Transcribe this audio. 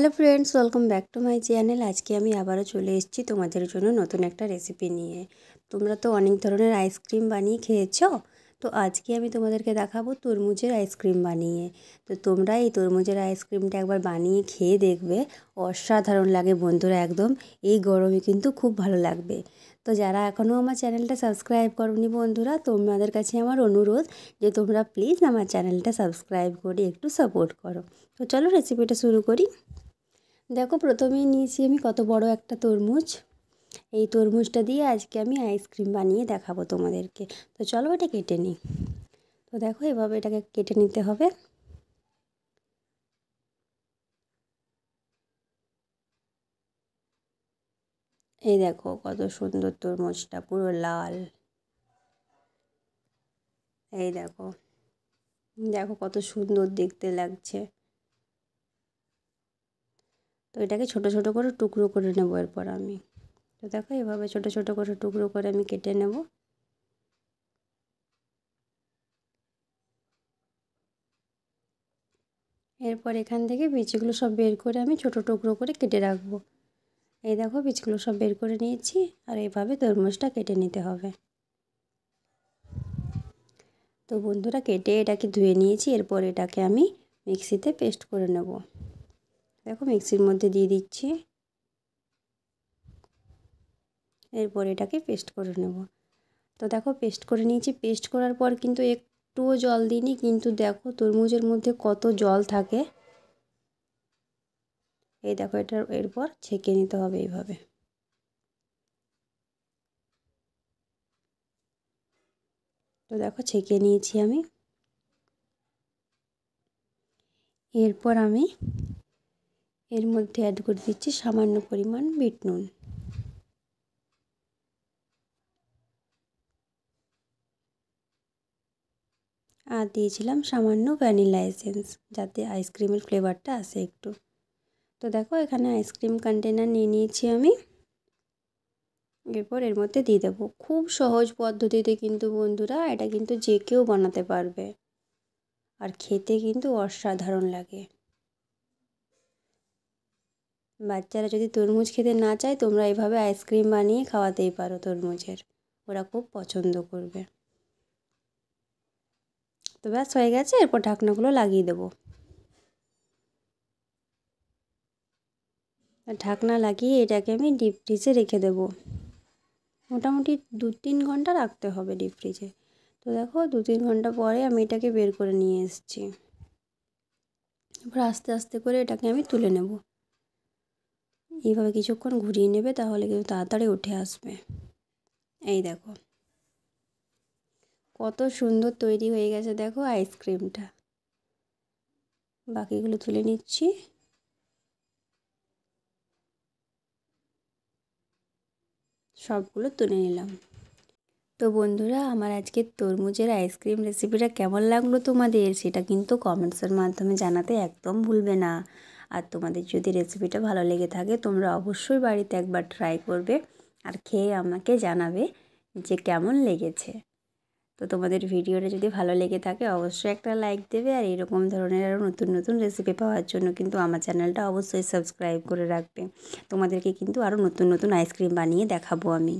Hello friends, welcome back to my channel. আজকে আমি আবারও চলে এসেছি তোমাদের জন্য নতুন একটা রেসিপি নিয়ে। তোমরা তো অনেক ধরনের আইসক্রিম বানিয়ে খেয়েছো, তো আজকে আমি তোমাদেরকে দেখাবো তরমুজের আইসক্রিম বানিয়ে। তো তোমরা এই তরমুজের আইসক্রিমটা একবার বানিয়ে খেয়ে দেখবে, অসাধারণ লাগে বন্ধুরা। একদম এই গরমে কিন্তু খুব ভালো লাগবে। তো যারা এখনও আমার চ্যানেলটা সাবস্ক্রাইব করোনি বন্ধুরা, তোমাদের কাছে আমার অনুরোধ যে তোমরা প্লিজ আমার চ্যানেলটা সাবস্ক্রাইব করে একটু সাপোর্ট করো। তো চলো রেসিপিটা শুরু করি। দেখো, প্রথমেই নিয়েছি আমি কত বড় একটা তরমুজ। এই তরমুজটা দিয়ে আজকে আমি আইসক্রিম বানিয়ে দেখাবো তোমাদেরকে। তো চলো এটা কেটে নিই। তো দেখো, এভাবে এটাকে কেটে নিতে হবে। এই দেখো কত সুন্দর তরমুজটা, পুরো লাল। এই দেখো, দেখো কত সুন্দর দেখতে লাগছে। তো এটাকে ছোট ছোট করে টুকরো করে নেবো এরপর আমি। তো দেখো, এভাবে ছোট ছোট করে টুকরো করে আমি কেটে নেব। এরপর এখান থেকে বীজগুলো সব বের করে আমি ছোট টুকরো করে কেটে রাখবো। এই দেখো, বীজগুলো সব বের করে নিয়েছি। আর এইভাবে তরমুজটা কেটে নিতে হবে। তো বন্ধুরা, কেটে এটাকে ধুয়ে নিয়েছি। এরপর এটাকে আমি মিক্সিতে পেস্ট করে নেব। দেখো, মিক্সির মধ্যে দিয়ে দিচ্ছি। এরপর এটাকে পেস্ট করে নেব। তো দেখো, পেস্ট করে নিয়েছি। পেস্ট করার পর কিন্তু একটুও জল দিইনি, কিন্তু দেখো তরমুজের মধ্যে কত জল থাকে। এই দেখো, এটার এরপর ছেঁকে নিতে হবে এইভাবে। তো দেখো, ছেঁকে নিয়েছি আমি। এরপর আমি এর মধ্যে অ্যাড করে দিচ্ছি সামান্য পরিমাণ বিট নুন। আর দিয়েছিলাম সামান্য ভ্যানিলা এসেন্স, যাতে আইসক্রিমের ফ্লেভারটা আসে একটু। তো দেখো, এখানে আইসক্রিম কন্টেনার নিয়ে নিয়েছি আমি। এরপর এর মধ্যে দিয়ে দেবো। খুব সহজ পদ্ধতিতে কিন্তু বন্ধুরা, এটা কিন্তু যে কেউ বানাতে পারবে। আর খেতে কিন্তু অসাধারণ লাগে। বাচ্চারা যদি তরমুজ খেতে না চায়, তোমরা এভাবে আইসক্রিম বানিয়ে খাওয়াতেই পারো তরমুজের, ওরা খুব পছন্দ করবে। তো ব্যাস হয়ে গেছে। এরপর ঢাকনাগুলো লাগিয়ে দেবো। ঢাকনা লাগিয়ে এটাকে আমি ডিপ ফ্রিজে রেখে দেবো। মোটামুটি 2-3 ঘন্টা রাখতে হবে ডিপ ফ্রিজে। তো দেখো, 2-3 ঘন্টা পরে আমি এটাকে বের করে নিয়ে এসেছি। এবার আস্তে আস্তে করে এটাকে আমি তুলে নেব। এইভাবে কিছুক্ষণ ঘুরিয়ে নেবে, তাহলে কিন্তু তাড়াতাড়ি উঠে আসবে। এই দেখো কত সুন্দর তৈরি হয়ে গেছে দেখো আইসক্রিমটা। বাকিগুলো তুলে নিচ্ছি। সবগুলো তুলে নিলাম। তো বন্ধুরা, আমার আজকের তরমুজের আইসক্রিম রেসিপিটা কেমন লাগলো তোমাদের, সেটা কিন্তু কমেন্টসের মাধ্যমে জানাতে একদম ভুলবে না। আর তোমাদের যদি রেসিপিটা ভালো লেগে থাকে, তোমরা অবশ্যই বাড়িতে একবার ট্রাই করবে আর খেয়ে আমাকে জানাবে যে কেমন লেগেছে। তো তোমাদের ভিডিওটা যদি ভালো লেগে থাকে, অবশ্যই একটা লাইক দেবে। আর এরকম ধরনের আরও নতুন নতুন রেসিপি পাওয়ার জন্য কিন্তু আমার চ্যানেলটা অবশ্যই সাবস্ক্রাইব করে রাখবে। তোমাদেরকে কিন্তু আরও নতুন নতুন আইসক্রিম বানিয়ে দেখাবো আমি।